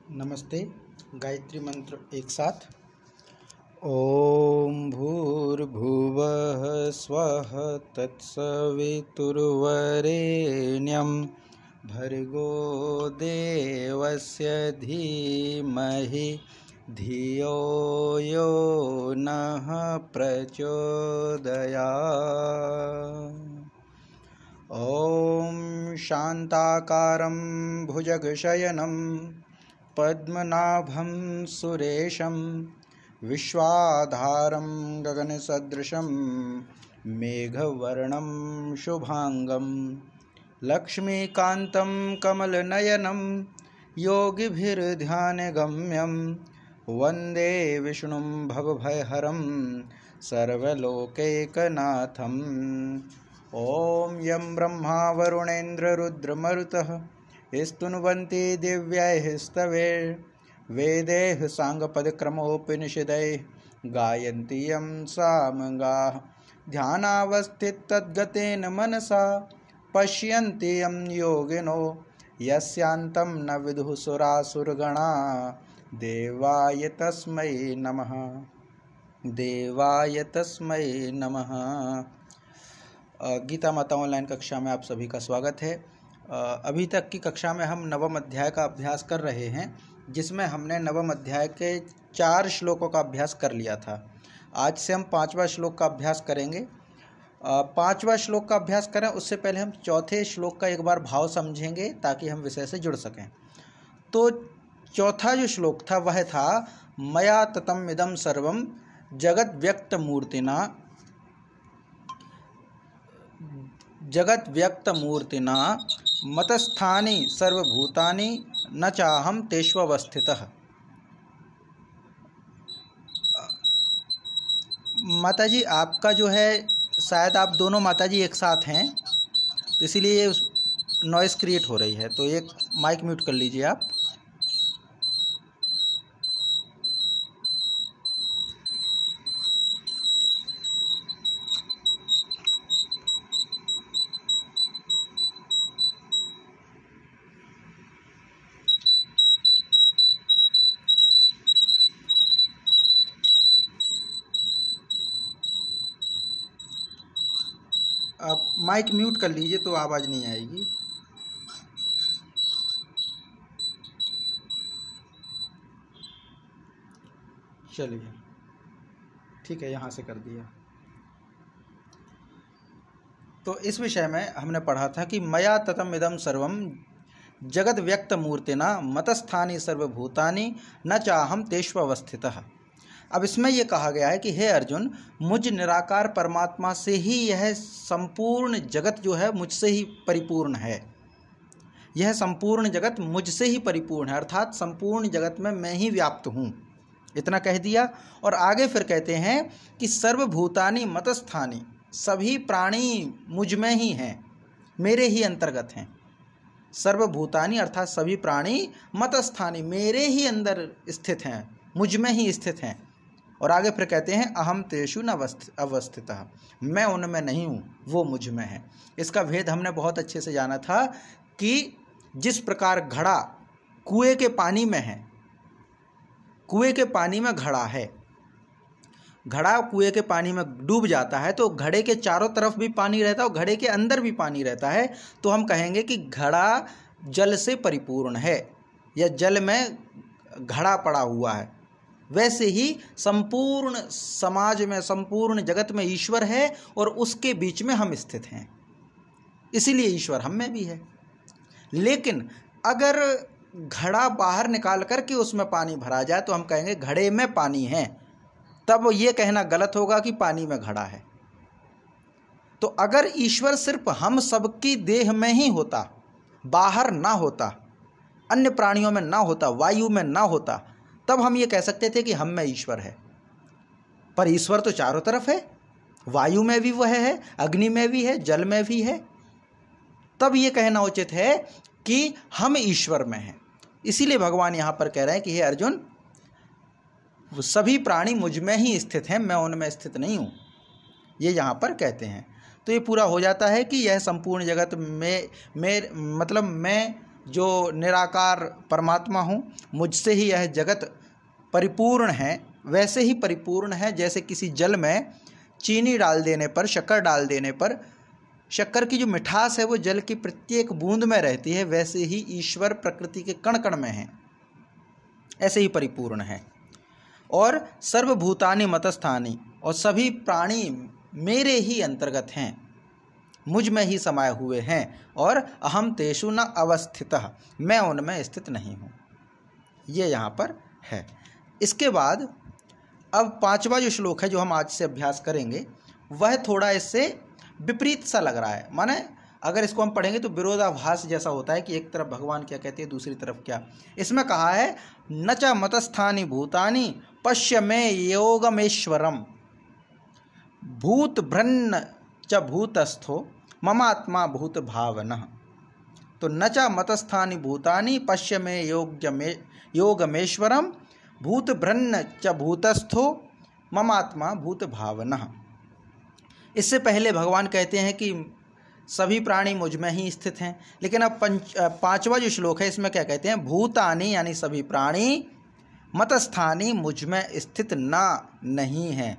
नमस्ते। गायत्री मंत्र एक साथ। ओम भूर्भुवः स्वः तत्सवितुर्वरेण्यं भर्गो देवस्य धीमहि धियो यो नः प्रचोदयात्। ओम शांताकारं भुजगशयनं पद्मनाभं सुरेशं विश्वाधारं गगनसदृशं मेघवर्णं शुभांगं लक्ष्मीकान्तं कमलनयनं योगिभिर्ध्यानगम्यं वन्दे विष्णुं भवभयहरं सर्वलोकैकनाथम्। ॐ यं ब्रह्मा वरुणेन्द्ररुद्रमरुतः स्तुन्वन्ति दिव्यैः स्तवैर्वेदैः साङ्गपदक्रमोपनिषदैः गायन्ति यं सामगाः ध्यानावस्थिततद्गतेन मनसा पश्यन्ति यं योगिनो यस्यान्तं न विदुः सुरासुरगणा। देवाय तस्मै नमः। देवाय तस्मै नमः। गीता माता ऑनलाइन कक्षा में आप सभी का स्वागत है। अभी तक की कक्षा में हम नवम अध्याय का अभ्यास कर रहे हैं, जिसमें हमने नवम अध्याय के 4 श्लोकों का अभ्यास कर लिया था। आज से हम 5वां श्लोक का अभ्यास करेंगे। 5वां श्लोक का अभ्यास करें उससे पहले हम चौथे श्लोक का एक बार भाव समझेंगे ताकि हम विषय से जुड़ सकें। तो चौथा जो श्लोक था वह था मया ततम इदं सर्वं जगत व्यक्त मूर्तिना मतस्थानि सर्वभूतानि न चाहम तेष्वस्थितः। माताजी आपका जो है, शायद आप दोनों माताजी एक साथ हैं, तो इसीलिए नॉइस क्रिएट हो रही है। तो एक माइक म्यूट कर लीजिए आप। आप माइक म्यूट कर लीजिए तो आवाज़ नहीं आएगी। चलिए ठीक है, यहाँ से कर दिया। तो इस विषय में हमने पढ़ा था कि मया ततम इदं सर्वम जगत व्यक्त मूर्तिना मतस्थानि सर्वभूतानि न चाहम तेष्वस्थितः। अब इसमें यह कहा गया है कि हे अर्जुन, मुझ निराकार परमात्मा से ही यह संपूर्ण जगत जो है मुझसे ही परिपूर्ण है। यह संपूर्ण जगत मुझसे ही परिपूर्ण है, अर्थात संपूर्ण जगत में मैं ही व्याप्त हूँ। इतना कह दिया। और आगे फिर कहते हैं कि सर्वभूतानि मतस्थानि, सभी प्राणी मुझ में ही हैं, मेरे ही अंतर्गत हैं। सर्वभूतानि अर्थात सभी प्राणी मतस्थानि, मेरे ही अंदर स्थित हैं, मुझ में ही स्थित हैं। और आगे फिर कहते हैं अहम तेषु न अवस्थितः, मैं उनमें नहीं हूँ, वो मुझ में है। इसका भेद हमने बहुत अच्छे से जाना था कि जिस प्रकार घड़ा कुएं के पानी में है, कुएं के पानी में घड़ा है, घड़ा कुएं के पानी में डूब जाता है तो घड़े के चारों तरफ भी पानी रहता है और घड़े के अंदर भी पानी रहता है, तो हम कहेंगे कि घड़ा जल से परिपूर्ण है या जल में घड़ा पड़ा हुआ है। वैसे ही संपूर्ण समाज में, संपूर्ण जगत में ईश्वर है और उसके बीच में हम स्थित हैं, इसीलिए ईश्वर हम में भी है। लेकिन अगर घड़ा बाहर निकाल करके उसमें पानी भरा जाए तो हम कहेंगे घड़े में पानी है, तब ये कहना गलत होगा कि पानी में घड़ा है। तो अगर ईश्वर सिर्फ हम सबकी देह में ही होता, बाहर ना होता, अन्य प्राणियों में ना होता, वायु में ना होता, तब हम ये कह सकते थे कि हम में ईश्वर है। पर ईश्वर तो चारों तरफ है, वायु में भी वह है, अग्नि में भी है, जल में भी है। तब ये कहना उचित है कि हम ईश्वर में हैं। इसीलिए भगवान यहाँ पर कह रहे हैं कि हे अर्जुन, सभी प्राणी मुझ में ही स्थित हैं, मैं उनमें स्थित नहीं हूँ, ये यहाँ पर कहते हैं। तो ये पूरा हो जाता है कि यह संपूर्ण जगत में मतलब मैं जो निराकार परमात्मा हूँ, मुझसे ही यह जगत परिपूर्ण है, वैसे ही परिपूर्ण है जैसे किसी जल में चीनी डाल देने पर, शक्कर डाल देने पर शक्कर की जो मिठास है वो जल की प्रत्येक बूंद में रहती है, वैसे ही ईश्वर प्रकृति के कण कण में है, ऐसे ही परिपूर्ण है। और सर्वभूतानि मतस्थानि, और सभी प्राणी मेरे ही अंतर्गत हैं, मुझ में ही समाये हुए हैं। और अहम तेषु न अवस्थितः, मैं उनमें स्थित नहीं हूँ। ये यहाँ पर है। इसके बाद अब 5वां जो श्लोक है जो हम आज से अभ्यास करेंगे, वह थोड़ा इससे विपरीत सा लग रहा है। माने अगर इसको हम पढ़ेंगे तो विरोधाभास जैसा होता है कि एक तरफ भगवान क्या कहते हैं, दूसरी तरफ क्या। इसमें कहा है न च मतस्थानि भूतानि पश्य मे योगमेश्वरम भूत भ्रन्न च भूतस्थो ममात्मा भूत भावनः। तो न च मतस्थानि भूतानि पश्य मे योगमेश्वरम भूत भ्रन्न च भूतस्थो ममात्मा भूत भावनः। इससे पहले भगवान कहते हैं कि सभी प्राणी मुझ में ही स्थित हैं, लेकिन अब 5वां जो श्लोक है इसमें क्या कहते हैं, भूतानि यानी सभी प्राणी मतस्थानि मुझ में स्थित नहीं हैं,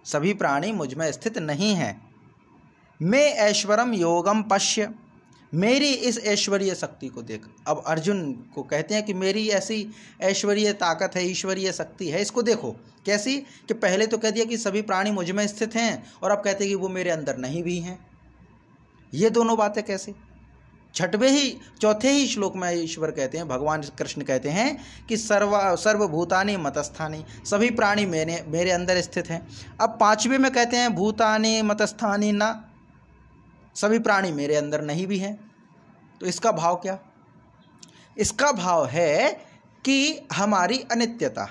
सभी प्राणी मुझ में स्थित नहीं हैं। मैं ऐश्वरम योगम पश्य, मेरी इस ऐश्वर्य शक्ति को देख। अब अर्जुन को कहते हैं कि मेरी ऐसी ऐश्वर्य ताकत है, ईश्वरीय शक्ति है, इसको देखो। कैसी? कि पहले तो कह दिया कि सभी प्राणी मुझ में स्थित हैं, और अब कहते हैं कि वो मेरे अंदर नहीं भी हैं। ये दोनों बातें कैसे? चौथे ही श्लोक में ईश्वर कहते हैं, भगवान कृष्ण कहते हैं कि सर्वभूतानि मतस्थानि, सभी प्राणी मेरे अंदर स्थित हैं। अब 5वें में कहते हैं भूतानि मतस्थानि न, सभी प्राणी मेरे अंदर नहीं भी हैं। तो इसका भाव क्या? इसका भाव है कि हमारी अनित्यता,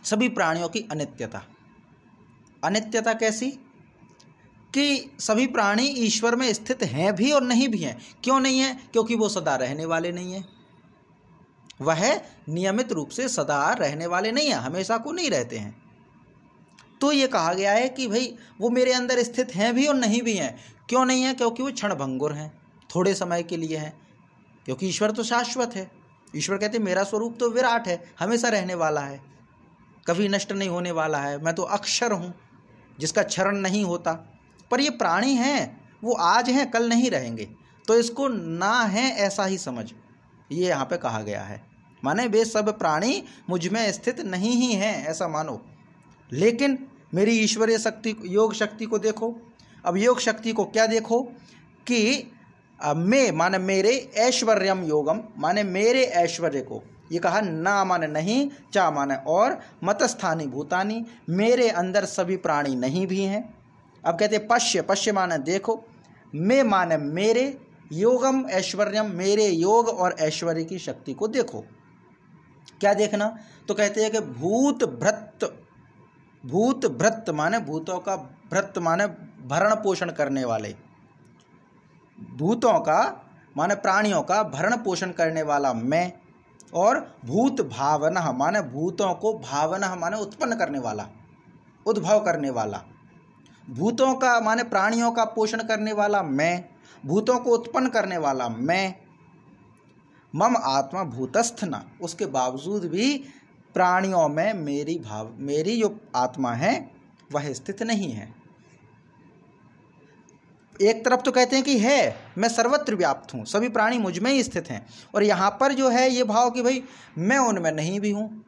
सभी प्राणियों की अनित्यता। अनित्यता कैसी? कि सभी प्राणी ईश्वर में स्थित हैं भी और नहीं भी हैं। क्यों नहीं है? क्योंकि वो सदा रहने वाले नहीं हैं, वह नियमित रूप से सदा रहने वाले नहीं हैं, हमेशा को नहीं रहते हैं। तो ये कहा गया है कि भाई वो मेरे अंदर स्थित हैं भी और नहीं भी हैं। क्यों नहीं है? क्योंकि वो क्षणभंगुर हैं, थोड़े समय के लिए हैं। क्योंकि ईश्वर तो शाश्वत है। ईश्वर कहते हैं मेरा स्वरूप तो विराट है, हमेशा रहने वाला है, कभी नष्ट नहीं होने वाला है। मैं तो अक्षर हूँ जिसका क्षरण नहीं होता। पर ये प्राणी हैं, वो आज हैं कल नहीं रहेंगे, तो इसको ना है ऐसा ही समझ, ये यहाँ पे कहा गया है। माने वे सब प्राणी मुझ में स्थित नहीं ही हैं ऐसा मानो, लेकिन मेरी ईश्वरीय शक्ति, योग शक्ति को देखो। अब योग शक्ति को क्या देखो कि मैं माने मेरे ऐश्वर्यम योगम, माने मेरे ऐश्वर्य को। ये कहा ना माने नहीं, चा माने और, मतस्थानि भूतानि, मेरे अंदर सभी प्राणी नहीं भी हैं। अब कहते पश्य, पश्य माने देखो, मैं माने मेरे, योगम ऐश्वर्यम, मेरे योग और ऐश्वर्य की शक्ति को देखो। क्या देखना? तो कहते हैं कि भूत भृत माने भूतों का, भृत माने भरण पोषण करने वाले, भूतों का माने प्राणियों का भरण पोषण करने वाला मैं, और भूत भावना माने भूतों को, भावना माने उत्पन्न करने वाला, उद्भव करने वाला, भूतों का माने प्राणियों का पोषण करने वाला मैं, भूतों को उत्पन्न करने वाला मैं। मम आत्मा भूतस्थ न, उसके बावजूद भी प्राणियों में मेरी जो आत्मा है वह स्थित नहीं है। एक तरफ तो कहते हैं कि है, मैं सर्वत्र व्याप्त हूँ, सभी प्राणी मुझ में ही स्थित हैं, और यहाँ पर जो है ये भाव कि भाई मैं उनमें नहीं भी हूँ,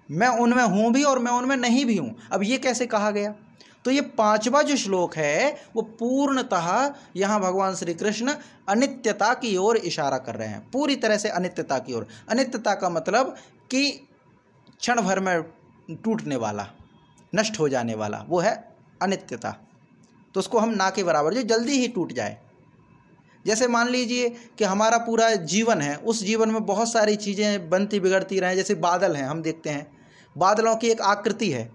मैं उनमें हूँ भी और मैं उनमें नहीं भी हूँ। अब ये कैसे कहा गया? तो ये 5वां जो श्लोक है वो पूर्णतः यहाँ भगवान श्री कृष्ण अनित्यता की ओर इशारा कर रहे हैं, पूरी तरह से अनित्यता की ओर। अनित्यता का मतलब कि क्षण भर में टूटने वाला, नष्ट हो जाने वाला, वो है अनित्यता। तो उसको हम ना के बराबर, जो जल्दी ही टूट जाए। जैसे मान लीजिए कि हमारा पूरा जीवन है, उस जीवन में बहुत सारी चीज़ें बनती बिगड़ती रहें। जैसे बादल हैं, हम देखते हैं बादलों की एक आकृति है,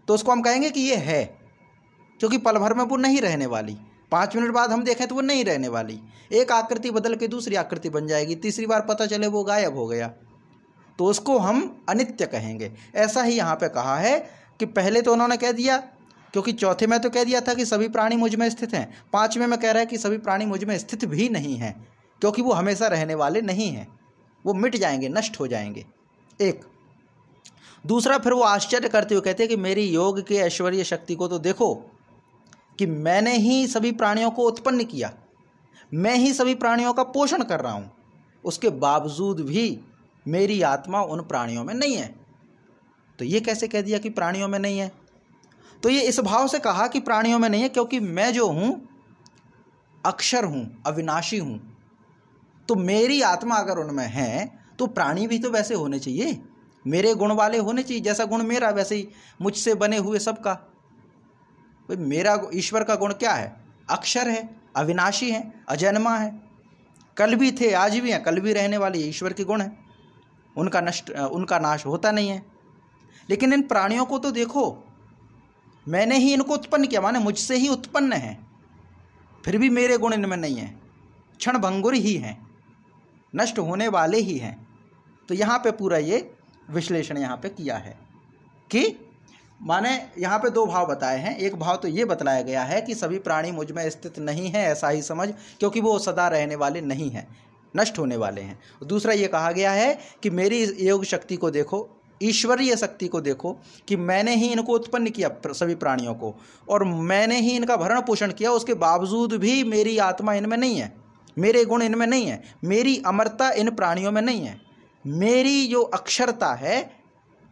तो उसको हम कहेंगे कि ये है, क्योंकि पल भर में वो नहीं रहने वाली। 5 मिनट बाद हम देखें तो वो नहीं रहने वाली, एक आकृति बदल के दूसरी आकृति बन जाएगी, तीसरी बार पता चले वो गायब हो गया, तो उसको हम अनित्य कहेंगे। ऐसा ही यहाँ पे कहा है कि पहले तो उन्होंने कह दिया, क्योंकि चौथे में तो कह दिया था कि सभी प्राणी मुझ में स्थित हैं, 5वें में कह रहा है कि सभी प्राणी मुझ में स्थित भी नहीं हैं। क्योंकि वो हमेशा रहने वाले नहीं हैं, वो मिट जाएंगे, नष्ट हो जाएंगे। एक दूसरा, फिर वो आश्चर्य करते हुए कहते हैं कि मेरी योग के ऐश्वर्य शक्ति को तो देखो कि मैंने ही सभी प्राणियों को उत्पन्न किया, मैं ही सभी प्राणियों का पोषण कर रहा हूँ, उसके बावजूद भी मेरी आत्मा उन प्राणियों में नहीं है। तो ये कैसे कह दिया कि प्राणियों में नहीं है? तो ये इस भाव से कहा कि प्राणियों में नहीं है क्योंकि मैं जो हूँ अक्षर हूँ, अविनाशी हूँ। तो मेरी आत्मा अगर उनमें है तो प्राणी भी तो वैसे होने चाहिए, मेरे गुण वाले होने चाहिए। जैसा गुण मेरा वैसे ही मुझसे बने हुए सबका। भाई मेरा ईश्वर का गुण क्या है? अक्षर है, अविनाशी है, अजन्मा है, कल भी थे, आज भी हैं, कल भी रहने वाले ईश्वर के गुण हैं, उनका नाश होता नहीं है। लेकिन इन प्राणियों को तो देखो, मैंने ही इनको उत्पन्न किया, माने मुझसे ही उत्पन्न है, फिर भी मेरे गुण इनमें नहीं है, क्षण भंगुर ही हैं, नष्ट होने वाले ही हैं। तो यहाँ पे पूरा ये विश्लेषण यहाँ पे किया है कि माने यहाँ पे दो भाव बताए हैं। एक भाव तो ये बतलाया गया है कि सभी प्राणी मुझ में स्थित नहीं है, ऐसा ही समझ, क्योंकि वो सदा रहने वाले नहीं हैं, नष्ट होने वाले हैं। दूसरा ये कहा गया है कि मेरी योग शक्ति को देखो, ईश्वरीय शक्ति को देखो कि मैंने ही इनको उत्पन्न किया सभी प्राणियों को, और मैंने ही इनका भरण पोषण किया, उसके बावजूद भी मेरी आत्मा इनमें नहीं है, मेरे गुण इनमें नहीं है, मेरी अमरता इन प्राणियों में नहीं है, मेरी जो अक्षरता है,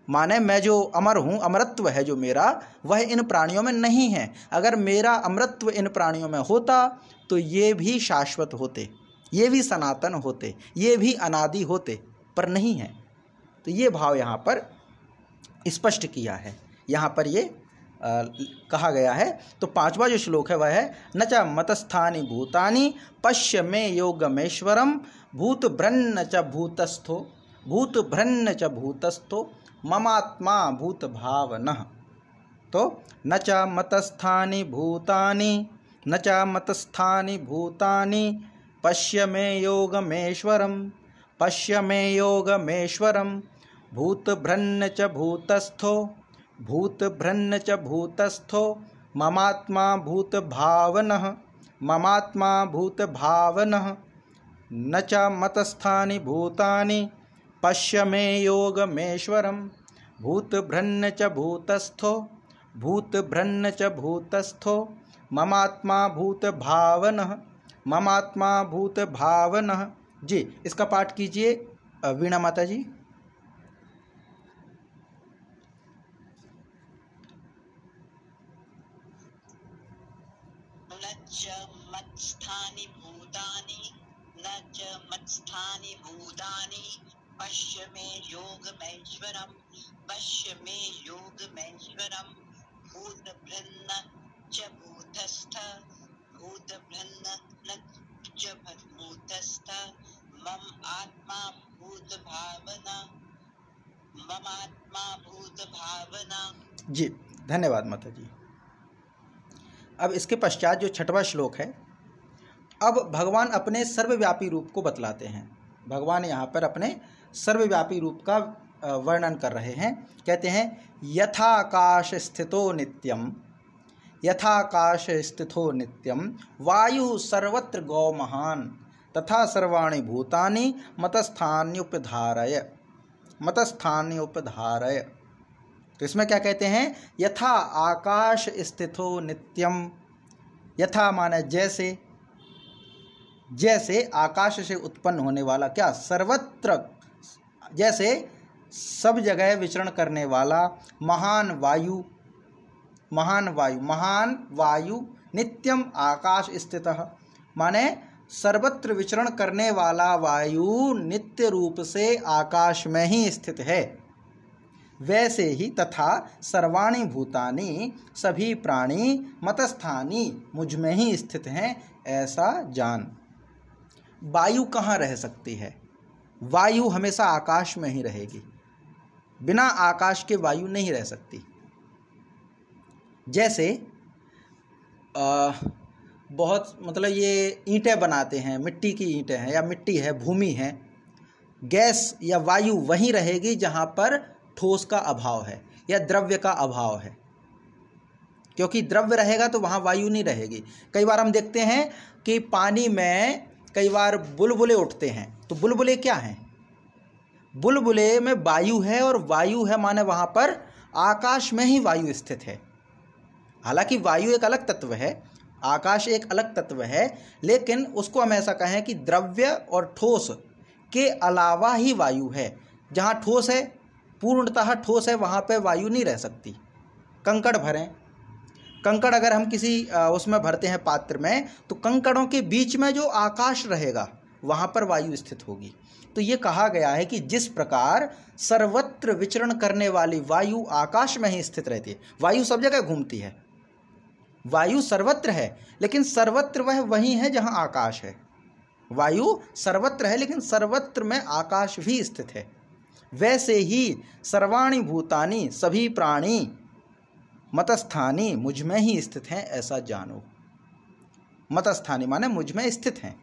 माने मैं जो अमर हूँ, अमरत्व है जो मेरा, वह इन प्राणियों में नहीं है। अगर मेरा अमरत्व इन प्राणियों में होता तो ये भी शाश्वत होते, ये भी सनातन होते, ये भी अनादि होते, पर नहीं है। तो ये भाव यहाँ पर स्पष्ट किया है, यहाँ पर ये कहा गया है। तो पांचवा जो श्लोक है वह है न च मतस्थानि भूतानि पश्य मे योगमेश्वरम भूत भ्रन्न च भूतस्थो भूत भ्रन्न च भूतस्थो ममात्मा भूत भावनः। तो न च मतस्थानि भूतानि न च मतस्थानि भूतानि पश्य मे योगमेश्वरम पश्य मे योगमेश्वरम भूत भ्रन्न च भूतस्थो भूत भ्रन्न च भूतस्थो ममात्मा भूत भावनः ममात्मा भूत भावनः। न च मतस्थानि भूतानि पश्य मे योगमेश्वरम भूत भ्रन्न च भूतस्थो भूत भ्रन्न च भूतस्थो ममात्मा भूत भावनः ममात्मा भूत भावनः। जी, इसका पाठ कीजिए वीणा माता जी। मत्स्थानि भूतानि न च मत्स्थानि भूतानि पश्य मे योगमेश्वरम पश्य मे योगमेश्वरम भूत भ्रन्न च भूतस्थ भूत भ्रन्न च भूतस्थ मम आत्मा भूत भावना मम आत्मा भूत भावना। जी धन्यवाद माता जी। अब इसके पश्चात जो छठवां श्लोक है, अब भगवान अपने सर्वव्यापी रूप को बतलाते हैं। भगवान यहाँ पर अपने सर्वव्यापी रूप का वर्णन कर रहे हैं। कहते हैं यथाकाश स्थितो नित्यम यथाकाश स्थितो नित्यम वायु सर्वत्र गौ महान तथा सर्वाणि भूतानि मतस्थान्युपधारय मतस्थान्युपधारय। तो इसमें क्या कहते हैं? यथा आकाश स्थितो नित्यम। यथा माने जैसे, जैसे आकाश से उत्पन्न होने वाला क्या? सर्वत्र, जैसे सब जगह विचरण करने वाला महान वायु महान वायु नित्यम आकाश स्थितः, माने सर्वत्र विचरण करने वाला वायु नित्य रूप से आकाश में ही स्थित है। वैसे ही तथा सर्वाणि भूतानि, सभी प्राणी मतस्थानी, मुझ में ही स्थित हैं, ऐसा जान। वायु कहाँ रह सकती है? वायु हमेशा आकाश में ही रहेगी, बिना आकाश के वायु नहीं रह सकती। जैसे बहुत मतलब ये ईंटें बनाते हैं, मिट्टी की ईंटें हैं या मिट्टी है, भूमि है, गैस या वायु वहीं रहेगी जहाँ पर ठोस का अभाव है या द्रव्य का अभाव है, क्योंकि द्रव्य रहेगा तो वहाँ वायु नहीं रहेगी। कई बार हम देखते हैं कि पानी में कई बार बुलबुले उठते हैं, तो बुलबुले क्या हैं? बुलबुले में वायु है, और वायु है माने वहाँ पर आकाश में ही वायु स्थित है। हालांकि वायु एक अलग तत्व है, आकाश एक अलग तत्व है, लेकिन उसको हम ऐसा कहें कि द्रव्य और ठोस के अलावा ही वायु है। जहाँ ठोस है, पूर्णतः ठोस है, वहाँ पे वायु नहीं रह सकती। कंकड़ भरें, कंकड़ अगर हम किसी उसमें भरते हैं पात्र में, तो कंकड़ों के बीच में जो आकाश रहेगा वहाँ पर वायु स्थित होगी। तो ये कहा गया है कि जिस प्रकार सर्वत्र विचरण करने वाली वायु आकाश में ही स्थित रहती है। वायु सब जगह घूमती है, वायु सर्वत्र है, लेकिन सर्वत्र वह वही है जहाँ आकाश है। वायु सर्वत्र है, लेकिन सर्वत्र में आकाश भी स्थित है। वैसे ही सर्वाणि भूतानि, सभी प्राणी, मतस्थानी, मुझ में ही स्थित हैं, ऐसा जानो। मतस्थानी माने मुझ में स्थित हैं।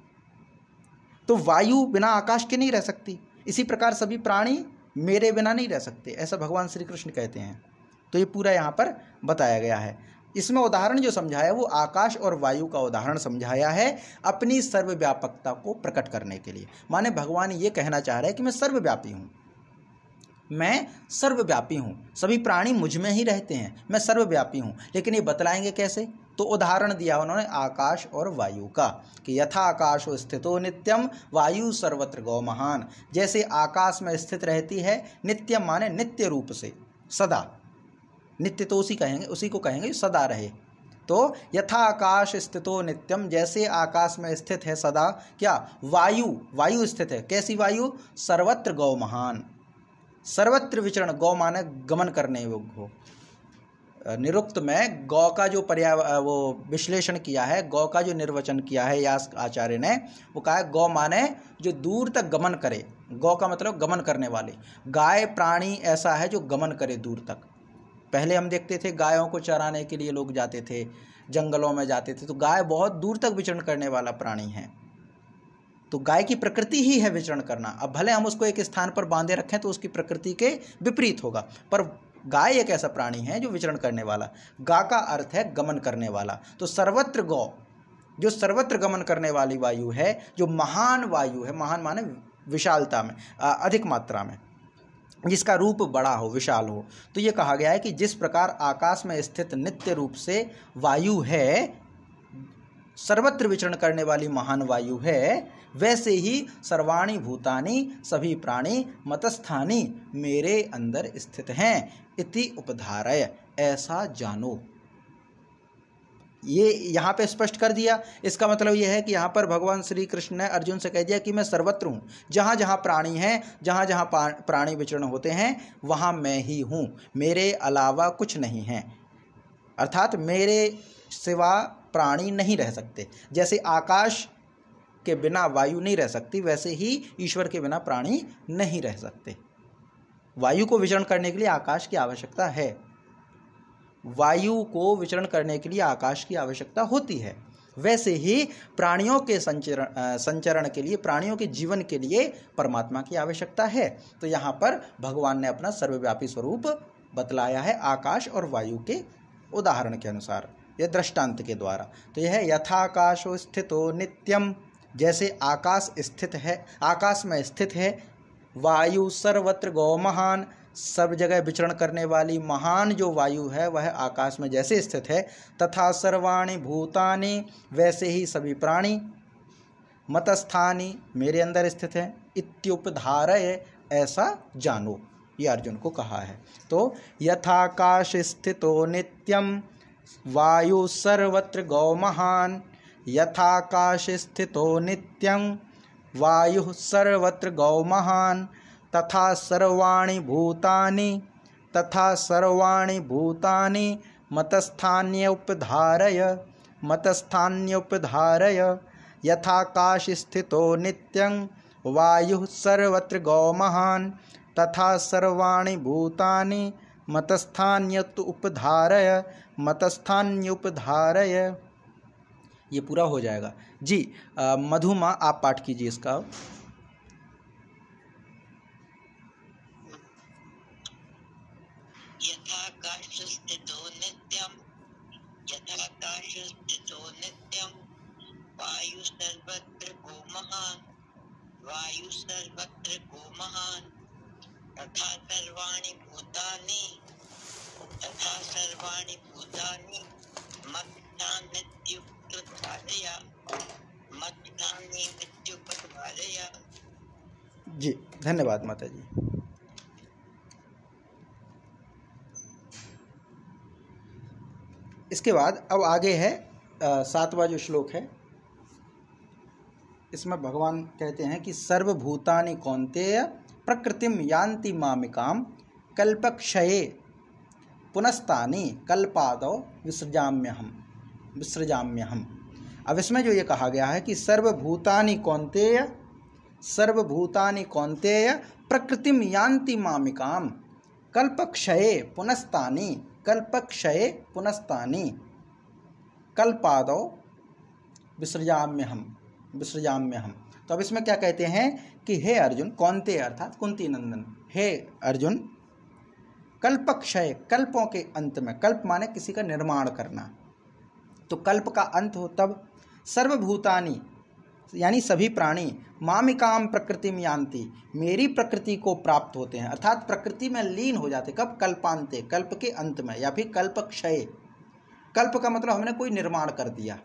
तो वायु बिना आकाश के नहीं रह सकती, इसी प्रकार सभी प्राणी मेरे बिना नहीं रह सकते, ऐसा भगवान श्री कृष्ण कहते हैं। तो ये पूरा यहाँ पर बताया गया है। इसमें उदाहरण जो समझाया वो आकाश और वायु का उदाहरण समझाया है, अपनी सर्वव्यापकता को प्रकट करने के लिए। माने भगवान ये कहना चाह रहे हैं कि मैं सर्वव्यापी हूँ, मैं सर्वव्यापी हूँ, सभी प्राणी मुझ में ही रहते हैं, मैं सर्वव्यापी हूँ। लेकिन ये बतलाएंगे कैसे? तो उदाहरण दिया उन्होंने आकाश और वायु का, कि यथा आकाशो स्थितो नित्यम वायु सर्वत्र गौ महान। जैसे आकाश में स्थित रहती है, नित्यम माने नित्य रूप से, सदा, नित्य तो उसी को कहेंगे सदा रहे। तो यथा आकाश स्थितो नित्यम, जैसे आकाश में स्थित है सदा क्या? वायु स्थित है। कैसी वायु? सर्वत्र गौ महान, सर्वत्र विचरण, गौ माने गमन करने योग्य हो। निरुक्त में गौ का जो वो विश्लेषण किया है, गौ का जो निर्वचन किया है यास आचार्य ने, वो कहा है गौ माने जो दूर तक गमन करे। गौ का मतलब गमन करने वाले। गाय प्राणी ऐसा है जो गमन करे दूर तक। पहले हम देखते थे गायों को चराने के लिए लोग जाते थे, जंगलों में जाते थे, तो गाय बहुत दूर तक विचरण करने वाला प्राणी है। तो गाय की प्रकृति ही है विचरण करना। अब भले हम उसको एक स्थान पर बांधे रखें तो उसकी प्रकृति के विपरीत होगा, पर गाय एक ऐसा प्राणी है जो विचरण करने वाला। गा का अर्थ है गमन करने वाला। तो सर्वत्र गौ, जो सर्वत्र गमन करने वाली वायु है, जो महान वायु है, महान माने विशालता में, अधिक मात्रा में, जिसका रूप बड़ा हो, विशाल हो। तो ये कहा गया है कि जिस प्रकार आकाश में स्थित नित्य रूप से वायु है, सर्वत्र विचरण करने वाली महान वायु है, वैसे ही सर्वाणि भूतानि, सभी प्राणी, मतस्थानी, मेरे अंदर स्थित हैं, इति उपधारय, ऐसा जानो। ये यहाँ पे स्पष्ट कर दिया। इसका मतलब ये है कि यहाँ पर भगवान श्री कृष्ण ने अर्जुन से कह दिया कि मैं सर्वत्र हूँ, जहाँ जहाँ प्राणी हैं, जहाँ जहाँ प्राणी विचरण होते हैं, वहाँ मैं ही हूँ, मेरे अलावा कुछ नहीं है। अर्थात मेरे सिवा प्राणी नहीं रह सकते। जैसे आकाश के बिना वायु नहीं रह सकती, वैसे ही ईश्वर के बिना प्राणी नहीं रह सकते। वायु को विचरण करने के लिए आकाश की आवश्यकता है, वायु को विचरण करने के लिए आकाश की आवश्यकता होती है। वैसे ही प्राणियों के संचरण के लिए, प्राणियों के जीवन के लिए परमात्मा की आवश्यकता है। तो यहाँ पर भगवान ने अपना सर्वव्यापी स्वरूप बतलाया है आकाश और वायु के उदाहरण के अनुसार, यह दृष्टांत के द्वारा। तो यह है यथाकाशो स्थितो नित्यम, जैसे आकाश स्थित है, आकाश में स्थित है, वायु सर्वत्र गौ महान, सब जगह विचरण करने वाली महान जो वायु है वह आकाश में जैसे स्थित है, तथा सर्वाणि भूतानि, वैसे ही सभी प्राणी, मतस्थानी, मेरे अंदर स्थित है, इत्युपधारय, ऐसा जानो, ये अर्जुन को कहा है। तो यथाकाश स्थितो नित्यम वायु सर्वत्र गौ महान, यथाकाश स्थितो नित्यं वायु सर्वत्र गौ महान, तथा सर्वाणि भूतानि मतस्थान्योपधारय यथाकाश स्थितो नित्यं वायु सर्वत्र गौ महान, तथा सर्वाणि भूतानि मतस्थान्योपधारय। ये पूरा हो जाएगा जी। मधुमा आप पाठ कीजिए इसका। यथाकाश स्थितो नित्यम वायु सर्वत्र गौ महान, वायु सर्वत्र को महान तथा सर्वाणि भूतानि मत्तान्नित्युपधारय। जी धन्यवाद माता जी। इसके बाद अब आगे है 7वां जो श्लोक है, इसमें भगवान कहते हैं कि सर्वभूतानि कौन्तेय प्रकृतिम यान्ति मामिकाम कल्पक्षये पुनस्तानि कल्पादौ विसृजाम्यहम्। अब इसमें जो ये कहा गया है कि सर्वभूतानि कौन्तेय प्रकृतिम यान्ति मामिकाम कल्पक्षये पुनस्तानि कल्पादौ विसृजाम्यहम्। तो अब इसमें क्या कहते हैं कि हे अर्जुन, कौन्तेय अर्थात कुंती नंदन, हे अर्जुन, कल्पक्षय, कल्पों के अंत में, कल्प माने किसी का निर्माण करना, तो कल्प का अंत हो तब सर्वभूतानि यानी सभी प्राणी मामिकाम प्रकृतिम यान्ति, मेरी प्रकृति को प्राप्त होते हैं, अर्थात प्रकृति में लीन हो जाते। कब? कल्पांते, कल्प के अंत में, या फिर कल्पक्षय। कल्प का मतलब हमने कोई निर्माण कर दिया,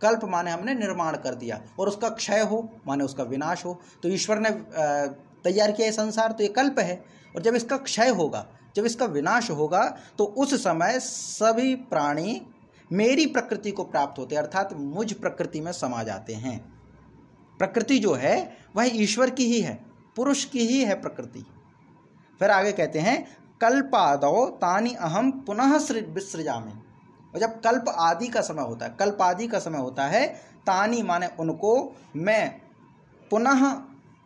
कल्प माने हमने निर्माण कर दिया, और उसका क्षय हो माने उसका विनाश हो। तो ईश्वर ने तैयार किया ये संसार, तो ये कल्प है, और जब इसका क्षय होगा, जब इसका विनाश होगा, तो उस समय सभी प्राणी मेरी प्रकृति को प्राप्त होते हैं, अर्थात मुझ प्रकृति में समा जाते हैं। प्रकृति जो है वह ईश्वर की ही है, पुरुष की ही है प्रकृति। फिर आगे कहते हैं कल्पादौ तानि अहम पुनः विसृजामि। और जब कल्प आदि का समय होता है, कल्प आदि का समय होता है, तानि माने उनको मैं पुनः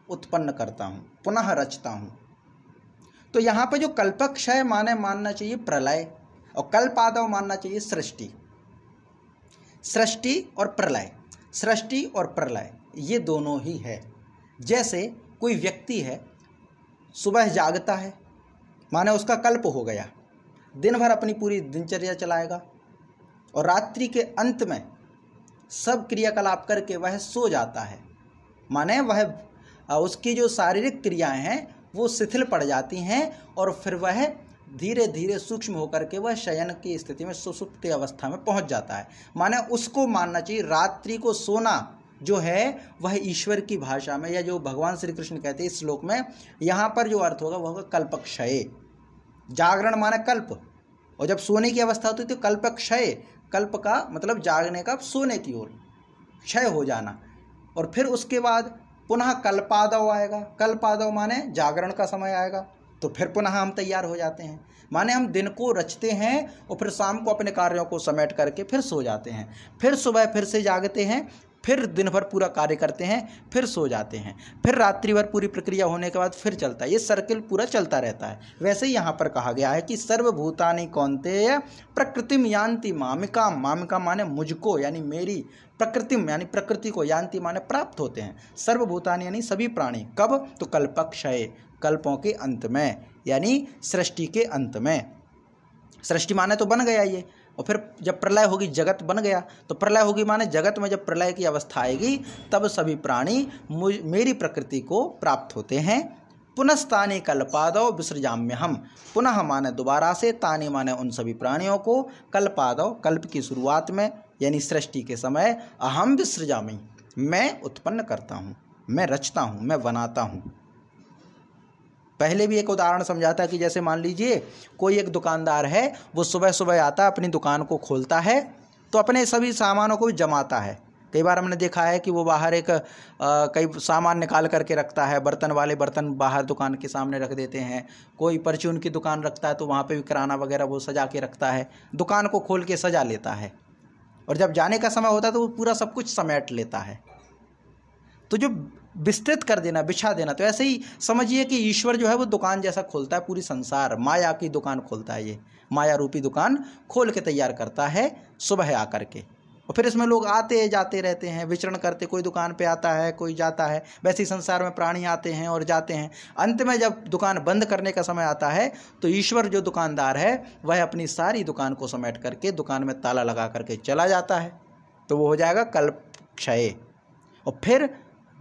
उत्पन्न करता हूँ, पुनः रचता हूँ। तो यहाँ पर जो कल्पक्षय माने मानना चाहिए प्रलय, और कल्पादौ मानना चाहिए सृष्टि। सृष्टि और प्रलय, सृष्टि और प्रलय ये दोनों ही है। जैसे कोई व्यक्ति है, सुबह जागता है माने उसका कल्प हो गया, दिन भर अपनी पूरी दिनचर्या चलाएगा, और रात्रि के अंत में सब क्रियाकलाप करके वह सो जाता है, माने वह उसकी जो शारीरिक क्रियाएं हैं वो शिथिल पड़ जाती हैं, और फिर वह धीरे धीरे सूक्ष्म होकर के वह शयन की स्थिति में, सुषुप्ति अवस्था में पहुंच जाता है। माने उसको मानना चाहिए रात्रि को सोना जो है वह ईश्वर की भाषा में, या जो भगवान श्री कृष्ण कहते हैं इस श्लोक में, यहाँ पर जो अर्थ होगा वह होगा कल्पक्षय। जागरण माने कल्प, और जब सोने की अवस्था होती है तो कल्पक्षय, कल्प का मतलब जागने का, सोने की ओर, क्षय हो जाना। और फिर उसके बाद पुनः कल्पादौ आएगा, कल्पादौ माने जागरण का समय आएगा, तो फिर पुनः हम तैयार हो जाते हैं। माने हम दिन को रचते हैं और फिर शाम को अपने कार्यों को समेट करके फिर सो जाते हैं, फिर सुबह फिर से जागते हैं, फिर दिन भर पूरा कार्य करते हैं, फिर सो जाते हैं, फिर रात्रि भर पूरी प्रक्रिया होने के बाद फिर चलता है, ये सर्किल पूरा चलता रहता है। वैसे ही यहाँ पर कहा गया है कि सर्वभूतानि कौन्तेय प्रकृतिम यान्ति मामिकाम, मामिकाम माने मुझको यानी मेरी, प्रकृतिम यानी प्रकृति को, यान्ति माने प्राप्त होते हैं, सर्वभूतानि यानी सभी प्राणी। कब? तो कल्पक्षय, कल्पों के अंत में, यानी सृष्टि के अंत में। सृष्टि माने तो बन गया ये, और फिर जब प्रलय होगी जगत बन गया, तो प्रलय होगी माने जगत में जब प्रलय की अवस्था आएगी तब सभी प्राणी मेरी प्रकृति को प्राप्त होते हैं। पुनस्तानि कल्पादौ विसृजाम्यहम्, पुनः माने दोबारा से, तानि माने उन सभी प्राणियों को, कल्पादौ कल्प की शुरुआत में यानी सृष्टि के समय, अहम विसृजामि मैं उत्पन्न करता हूँ, मैं रचता हूँ, मैं बनाता हूँ। पहले भी एक उदाहरण समझाता कि जैसे मान लीजिए कोई एक दुकानदार है, वो सुबह सुबह आता है, अपनी दुकान को खोलता है, तो अपने सभी सामानों को जमाता है। कई बार हमने देखा है कि वो बाहर एक कई सामान निकाल करके रखता है, बर्तन वाले बर्तन बाहर दुकान के सामने रख देते हैं, कोई परचून की दुकान रखता है तो वहाँ पे भी किराना वगैरह वो सजा के रखता है, दुकान को खोल के सजा लेता है, और जब जाने का समय होता है तो वो पूरा सब कुछ समेट लेता है। तो जो विस्तृत कर देना, बिछा देना, तो ऐसे ही समझिए कि ईश्वर जो है वो दुकान जैसा खोलता है, पूरी संसार माया की दुकान खोलता है, ये माया रूपी दुकान खोल के तैयार करता है सुबह आकर के, और फिर इसमें लोग आते जाते रहते हैं, विचरण करते, कोई दुकान पे आता है, कोई जाता है। वैसे ही संसार में प्राणी आते हैं और जाते हैं। अंत में जब दुकान बंद करने का समय आता है तो ईश्वर जो दुकानदार है वह अपनी सारी दुकान को समेट करके दुकान में ताला लगा करके चला जाता है, तो वो हो जाएगा कल्पक्षय। और फिर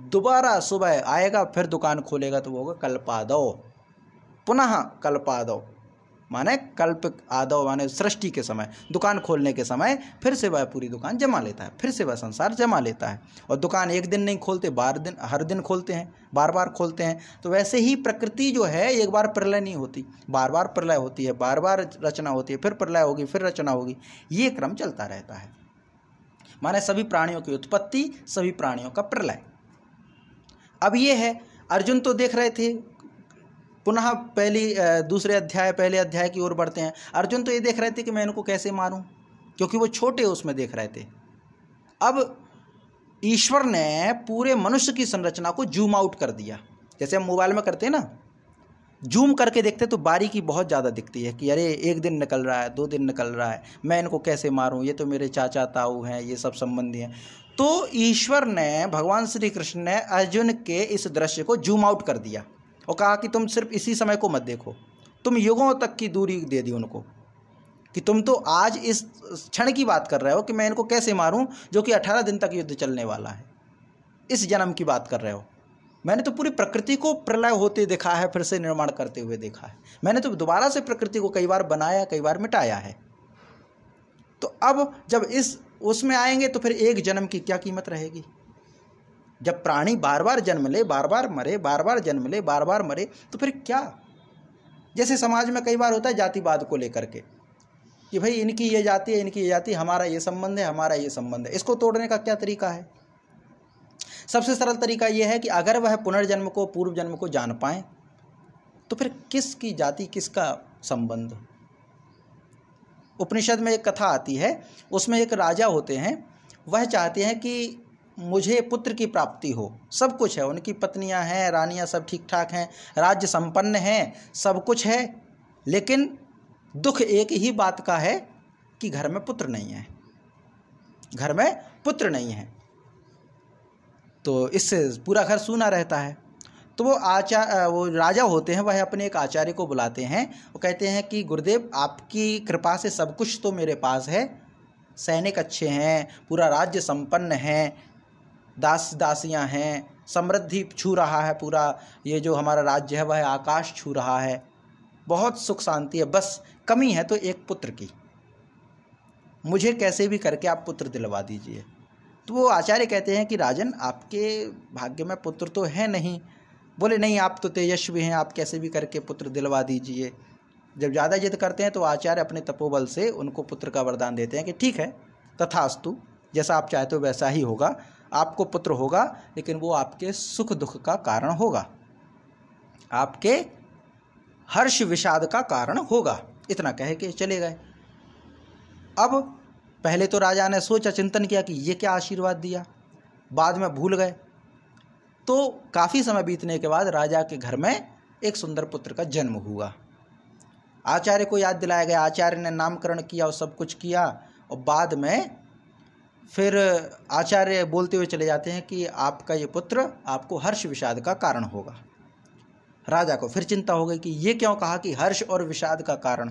दोबारा सुबह आएगा, फिर दुकान खोलेगा तो वो होगा कल्पादौ, पुनः कल्पादौ माने कल्प आदौ माने सृष्टि के समय, दुकान खोलने के समय फिर से वह पूरी दुकान जमा लेता है, फिर से वह संसार जमा लेता है। और दुकान एक दिन नहीं खोलते, 12 दिन, हर दिन खोलते हैं, बार बार खोलते हैं। तो वैसे ही प्रकृति जो है एक बार प्रलय नहीं होती, बार बार प्रलय होती है, बार बार रचना होती है, फिर प्रलय होगी, फिर रचना होगी, ये क्रम चलता रहता है। माने सभी प्राणियों की उत्पत्ति, सभी प्राणियों का प्रलय। अब ये है, अर्जुन तो देख रहे थे, पुनः दूसरे अध्याय पहले अध्याय की ओर बढ़ते हैं। अर्जुन तो ये देख रहे थे कि मैं इनको कैसे मारूं, क्योंकि वो छोटे उसमें देख रहे थे। अब ईश्वर ने पूरे मनुष्य की संरचना को जूम आउट कर दिया। जैसे हम मोबाइल में करते हैं ना, जूम करके देखते तो बारीकी बहुत ज़्यादा दिखती है कि अरे 1 दिन निकल रहा है, 2 दिन निकल रहा है, मैं इनको कैसे मारूं, ये तो मेरे चाचा ताऊ हैं, ये सब संबंधी हैं। तो ईश्वर ने, भगवान श्री कृष्ण ने अर्जुन के इस दृश्य को जूम आउट कर दिया और कहा कि तुम सिर्फ इसी समय को मत देखो, तुम युगों तक की दूरी दे दी उनको, कि तुम तो आज इस क्षण की बात कर रहे हो कि मैं इनको कैसे मारूं, जो कि 18 दिन तक युद्ध चलने वाला है, इस जन्म की बात कर रहे हो। मैंने तो पूरी प्रकृति को प्रलय होते देखा है, फिर से निर्माण करते हुए देखा है। मैंने तो दोबारा से प्रकृति को कई बार बनाया, कई बार मिटाया है। तो अब जब इस उसमें आएंगे तो फिर एक जन्म की क्या कीमत रहेगी? जब प्राणी बार बार जन्म ले, बार बार मरे, बार बार जन्म ले, बार बार मरे, तो फिर क्या? जैसे समाज में कई बार होता है जातिवाद को लेकर के कि भाई इनकी ये जाति है, इनकी ये जाति, हमारा ये संबंध है, हमारा ये संबंध है। इसको तोड़ने का क्या तरीका है? सबसे सरल तरीका यह है कि अगर वह पुनर्जन्म को, पूर्व जन्म को जान पाए तो फिर किसकी जाति, किसका संबंध? उपनिषद में एक कथा आती है, उसमें एक राजा होते हैं, वह चाहते हैं कि मुझे पुत्र की प्राप्ति हो, सब कुछ है, उनकी पत्नियां हैं, रानियां सब ठीक ठाक हैं, राज्य संपन्न हैं, सब कुछ है, लेकिन दुख एक ही बात का है कि घर में पुत्र नहीं है, घर में पुत्र नहीं है। तो इससे पूरा घर सूना रहता है। तो वो राजा होते हैं, वह अपने एक आचार्य को बुलाते हैं, वो कहते हैं कि गुरुदेव आपकी कृपा से सब कुछ तो मेरे पास है, सैनिक अच्छे हैं, पूरा राज्य संपन्न है, दास दासियां हैं, समृद्धि छू रहा है, पूरा ये जो हमारा राज्य है वह आकाश छू रहा है, बहुत सुख शांति है, बस कमी है तो एक पुत्र की, मुझे कैसे भी करके आप पुत्र दिलवा दीजिए। तो वो आचार्य कहते हैं कि राजन आपके भाग्य में पुत्र तो है नहीं। बोले नहीं, आप तो तेजस्वी हैं, आप कैसे भी करके पुत्र दिलवा दीजिए। जब ज़्यादा जिद करते हैं तो आचार्य अपने तपोबल से उनको पुत्र का वरदान देते हैं कि ठीक है, तथास्तु, जैसा आप चाहते हो वैसा ही होगा, आपको पुत्र होगा, लेकिन वो आपके सुख दुख का कारण होगा, आपके हर्ष विषाद का कारण होगा। इतना कह के चले गए। अब पहले तो राजा ने सोचा, चिंतन किया कि ये क्या आशीर्वाद दिया, बाद में भूल गए। तो काफ़ी समय बीतने के बाद राजा के घर में एक सुंदर पुत्र का जन्म हुआ। आचार्य को याद दिलाया गया, आचार्य ने नामकरण किया और सब कुछ किया, और बाद में फिर आचार्य बोलते हुए चले जाते हैं कि आपका ये पुत्र आपको हर्ष विषाद का कारण होगा। राजा को फिर चिंता हो गई कि ये क्यों कहा कि हर्ष और विषाद का कारण।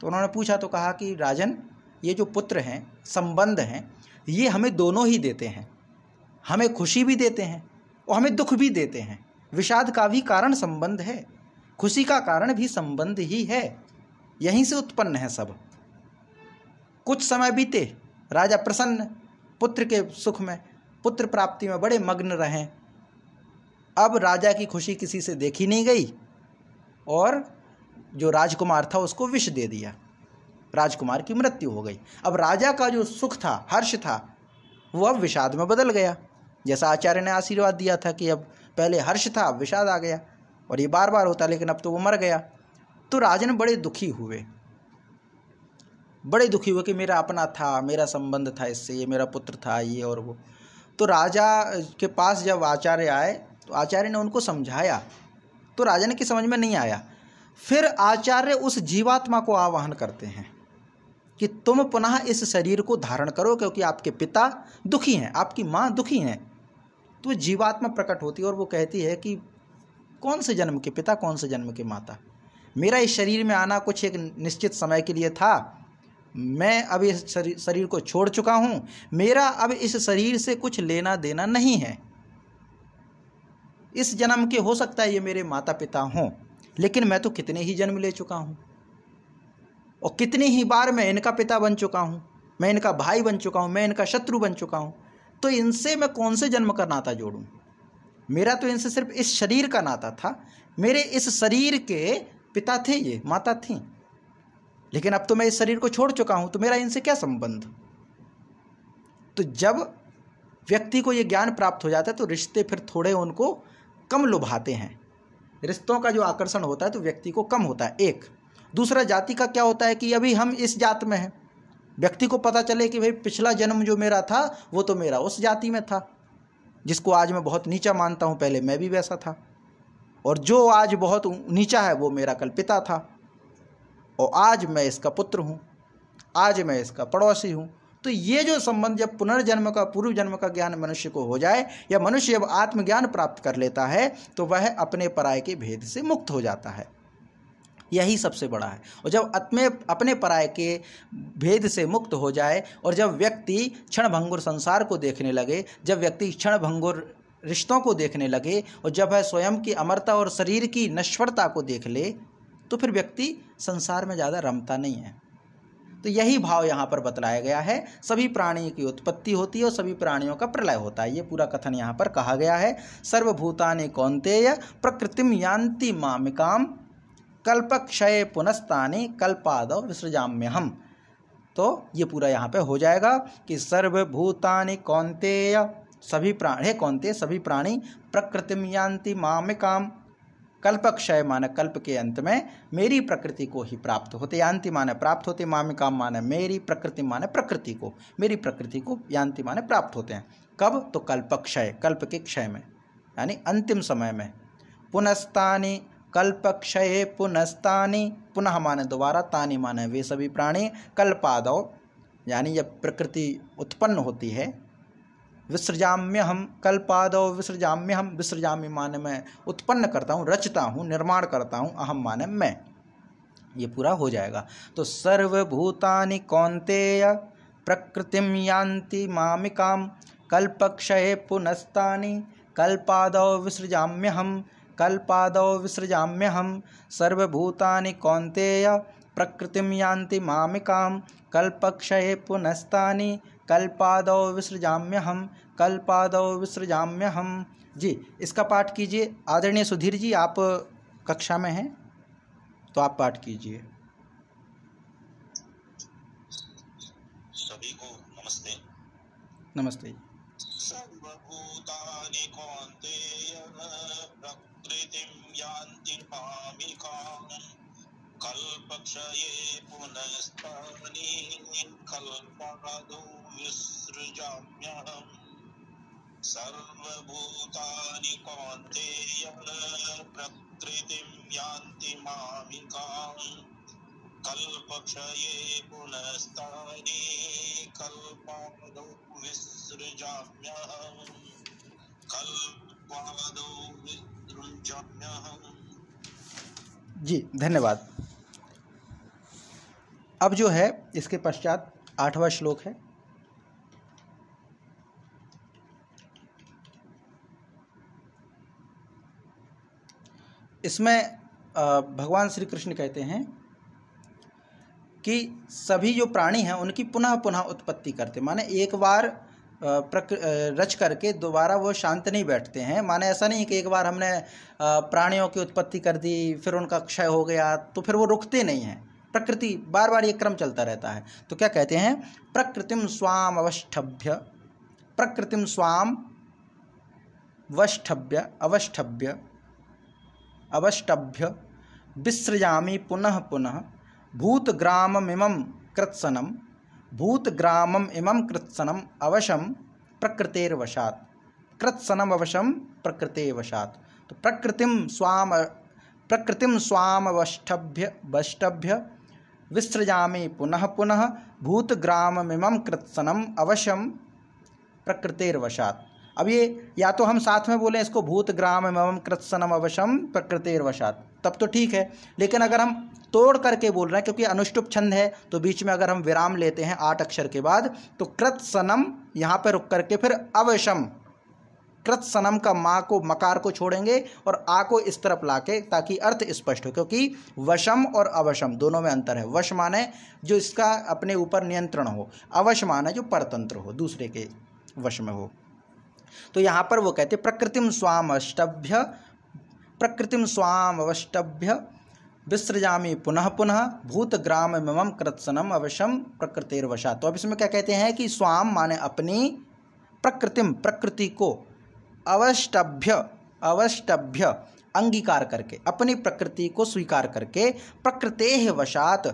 तो उन्होंने पूछा तो कहा कि राजन, ये जो पुत्र हैं, संबंध हैं, ये हमें दोनों ही देते हैं, हमें खुशी भी देते हैं और हमें दुख भी देते हैं। विषाद का भी कारण संबंध है, खुशी का कारण भी संबंध ही है, यहीं से उत्पन्न है सब। कुछ समय बीते, राजा प्रसन्न, पुत्र के सुख में, पुत्र प्राप्ति में बड़े मग्न रहे। अब राजा की खुशी किसी से देखी नहीं गई और जो राजकुमार था उसको विष दे दिया, राजकुमार की मृत्यु हो गई। अब राजा का जो सुख था, हर्ष था, वो अब विषाद में बदल गया। जैसा आचार्य ने आशीर्वाद दिया था कि अब पहले हर्ष था, अब विषाद आ गया, और ये बार बार होता, लेकिन अब तो वो मर गया। तो राजन बड़े दुखी हुए, बड़े दुखी हुए कि मेरा अपना था, मेरा संबंध था इससे, ये मेरा पुत्र था, ये और वो। तो राजा के पास जब आचार्य आए तो आचार्य ने उनको समझाया, तो राजन की समझ में नहीं आया। फिर आचार्य उस जीवात्मा को आवाहन करते हैं कि तुम पुनः इस शरीर को धारण करो, क्योंकि आपके पिता दुखी हैं, आपकी माँ दुखी हैं। तो जीवात्मा प्रकट होती है और वो कहती है कि कौन से जन्म के पिता, कौन से जन्म के माता, मेरा इस शरीर में आना कुछ एक निश्चित समय के लिए था, मैं अब इस शरीर को छोड़ चुका हूँ, मेरा अब इस शरीर से कुछ लेना देना नहीं है, इस जन्म के हो सकता है ये मेरे माता पिता हों, लेकिन मैं तो कितने ही जन्म ले चुका हूँ और कितनी ही बार मैं इनका पिता बन चुका हूँ, मैं इनका भाई बन चुका हूँ, मैं इनका शत्रु बन चुका हूँ। तो इनसे मैं कौन से जन्म का नाता जोड़ूँ? मेरा तो इनसे सिर्फ इस शरीर का नाता था, मेरे इस शरीर के पिता थे, ये माता थीं, लेकिन अब तो मैं इस शरीर को छोड़ चुका हूँ, तो मेरा इनसे क्या संबंध? तो जब व्यक्ति को ये ज्ञान प्राप्त हो जाता है तो रिश्ते फिर थोड़े उनको कम लुभाते हैं। रिश्तों का जो आकर्षण होता है तो व्यक्ति को कम होता है। एक दूसरा, जाति का क्या होता है कि अभी हम इस जात में हैं, व्यक्ति को पता चले कि भाई पिछला जन्म जो मेरा था वो तो मेरा उस जाति में था, जिसको आज मैं बहुत नीचा मानता हूँ, पहले मैं भी वैसा था, और जो आज बहुत नीचा है वो मेरा कल पिता था, और आज मैं इसका पुत्र हूँ, आज मैं इसका पड़ोसी हूँ। तो ये जो संबंध जब पुनर्जन्म का, पूर्व जन्म का ज्ञान मनुष्य को हो जाए, या मनुष्य जब आत्मज्ञान प्राप्त कर लेता है, तो वह अपने पराये के भेद से मुक्त हो जाता है। यही सबसे बड़ा है। और जब अपने पराये के भेद से मुक्त हो जाए और जब व्यक्ति क्षणभंगुर संसार को देखने लगे, जब व्यक्ति क्षणभंगुर रिश्तों को देखने लगे, और जब वह स्वयं की अमरता और शरीर की नश्वरता को देख ले, तो फिर व्यक्ति संसार में ज़्यादा रमता नहीं है। तो यही भाव यहाँ पर बतलाया गया है। सभी प्राणी की उत्पत्ति होती है और सभी प्राणियों का प्रलय होता है, ये पूरा कथन यहाँ पर कहा गया है। सर्वभूतानि कौन्तेय प्रकृतिम यान्ति मामिकाम कल्पक्षय पुनस्तानि कल्पादौ विसृजाम्यहम्। तो ये पूरा यहाँ पे हो जाएगा कि सर्वभूतानि कौन्तेय, सभी प्राणी, हे कौन्तेय सभी प्राणी, प्रकृतिम यान्ति मामिकाम, कल्पक्षय माने कल्प के अंत में मेरी प्रकृति को ही प्राप्त होते, यान्ति माने प्राप्त होते, मामिकाम माने मेरी, प्रकृति माने प्रकृति को, मेरी प्रकृति को यान्ति माने प्राप्त होते हैं। कब? तो कल्पक्षय, कल्प के क्षय में, यानी अंतिम समय में। पुनस्तानि कल्पक्षये पुनस्तानि, पुनः माने दोबारा, तानि माने वे सभी प्राणी, कल्पादौ यानी जब प्रकृति उत्पन्न होती है, विसृजाम्य हम, कल्पादौ विसृजाम्य हम, विसृजाम्य माने मैं उत्पन्न करता हूँ, रचता हूँ, निर्माण करता हूँ, अहम माने मैं, ये पूरा हो जाएगा। तो सर्वभूतानि कौन्तेय प्रकृतिम यान्ति मामिकाम कल्पक्षये पुनस्तानि कल्पादौ विसृजाम्यहम्, कल्पादौ विसृजाम्यहम्। सर्वभूतानि कौन्तेय प्रकृतिम यान्ति मामिकाम कल्पक्षये पुनस्तानि कल्पादौ विसृजाम्यहम्, कल्पादौ विसृजाम्यहम्। जी, इसका पाठ कीजिए। आदरणीय सुधीर जी, आप कक्षा में हैं तो आप पाठ कीजिए। सभी को नमस्ते। नमस्ते। सर्वभूतानि कौन्तेय प्रकृतिं यान्ति मामिकाम् कल्पक्षये पुनस्तानि कल्पादौ विसृजाम्यहम्। सर्वभूतानि कौन्तेय प्रकृतिं यान्ति मामिकाम् कल्पक्षये पुनस्तानि कल्पादौ विसृजाम्यहम्, कल्पादौ विसृजाम्यहम्। जी, धन्यवाद। अब जो है इसके पश्चात 8वां श्लोक है। इसमें भगवान श्री कृष्ण कहते हैं कि सभी जो प्राणी हैं उनकी पुनः पुनः उत्पत्ति करते, माने एक बार रच करके दोबारा वो शांत नहीं बैठते हैं। माने ऐसा नहीं कि एक बार हमने प्राणियों की उत्पत्ति कर दी, फिर उनका क्षय हो गया, तो फिर वो रुकते नहीं हैं। प्रकृति बार बार ये क्रम चलता रहता है। तो क्या कहते हैं? प्रकृतिम स्वाम अवष्ठभ्य, प्रकृतिम स्वाम वष्ठभ्य अवष्ठभ्य अवष्टभ्य विसृजामि पुनः पुनः भूतग्राममिमं कृत्सनं, भूतग्रामम इमं कृत्सनम अवशम प्रकृतेर्वशात्, कृत्सनम अवशम प्रकृतेर्वशात्। तो प्रकृतिम स्वाम वष्टभ्य विसृजामि पुनः पुनः भूतग्राममिमं कृत्सनम अवशम प्रकृतेर्वशात्। अब ये या तो हम साथ में बोलें इसको, भूतग्राममिमं कृत्सनम अवशम प्रकृतेर्वशात्, तब तो ठीक है। लेकिन अगर हम तोड़ करके बोल रहे हैं, क्योंकि अनुष्टुप छंद है, तो बीच में अगर हम विराम लेते हैं 8 अक्षर के बाद, तो कृत्सनम यहाँ पर रुक करके फिर अवशम, कृत्सनम का माँ को मकार को छोड़ेंगे और आ को इस तरफ लाके, ताकि अर्थ स्पष्ट हो, क्योंकि वशम और अवशम दोनों में अंतर है। वश माने जो इसका अपने ऊपर नियंत्रण हो, अवश माने जो परतंत्र हो, दूसरे के वश में हो। तो यहाँ पर वो कहते प्रकृतिम स्वाम अवष्टभ्य विसृजामि पुनः पुनः भूतग्राम मम कृत्सनम अवशम प्रकृतिर्वशात्। तो अब इसमें क्या कहते हैं कि स्वाम माने अपनी, प्रकृतिम प्रकृति को, अवष्टभ्य अंगीकार करके, अपनी प्रकृति को स्वीकार करके, प्रकृतेः वशात्,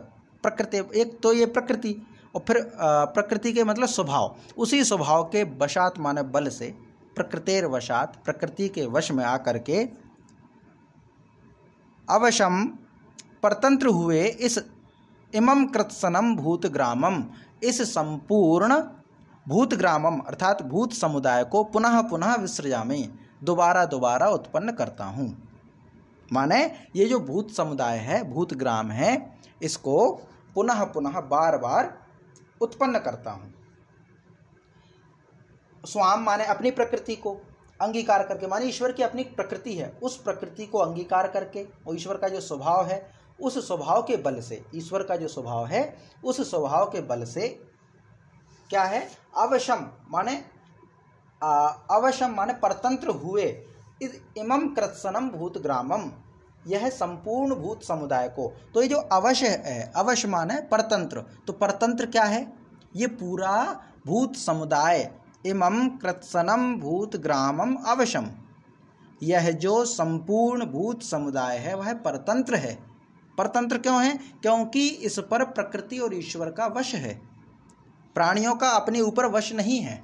प्रकृति एक तो ये प्रकृति और फिर प्रकृति के मतलब स्वभाव, उसी स्वभाव के वशात माने बल से, प्रकृतेर्वशात् प्रकृति के वश में आकर के अवशम परतंत्र हुए इस इमं कृत्सनम भूतग्रामम, इस संपूर्ण भूतग्रामम अर्थात भूत समुदाय को पुनः पुनः विसृजामि, दोबारा दोबारा उत्पन्न करता हूँ। माने ये जो भूत समुदाय है, भूतग्राम है, इसको पुनः पुनः बार बार उत्पन्न करता हूँ। स्वाम माने अपनी प्रकृति को अंगीकार करके, माने ईश्वर की अपनी प्रकृति है, उस प्रकृति को अंगीकार करके, और ईश्वर का जो स्वभाव है उस स्वभाव के बल से, ईश्वर का जो स्वभाव है उस स्वभाव के बल से क्या है, अवशम माने परतंत्र हुए इमं कृत्सनम भूतग्रामम, यह संपूर्ण भूत समुदाय को। तो ये जो अवश है, अवश माने परतंत्र, तो परतंत्र क्या है, ये पूरा भूत समुदाय, इमं कृत्सनम भूतग्रामम अवशम, यह जो संपूर्ण भूत समुदाय है वह परतंत्र है। परतंत्र क्यों है, क्योंकि इस पर प्रकृति और ईश्वर का वश है। प्राणियों का अपने ऊपर वश नहीं है,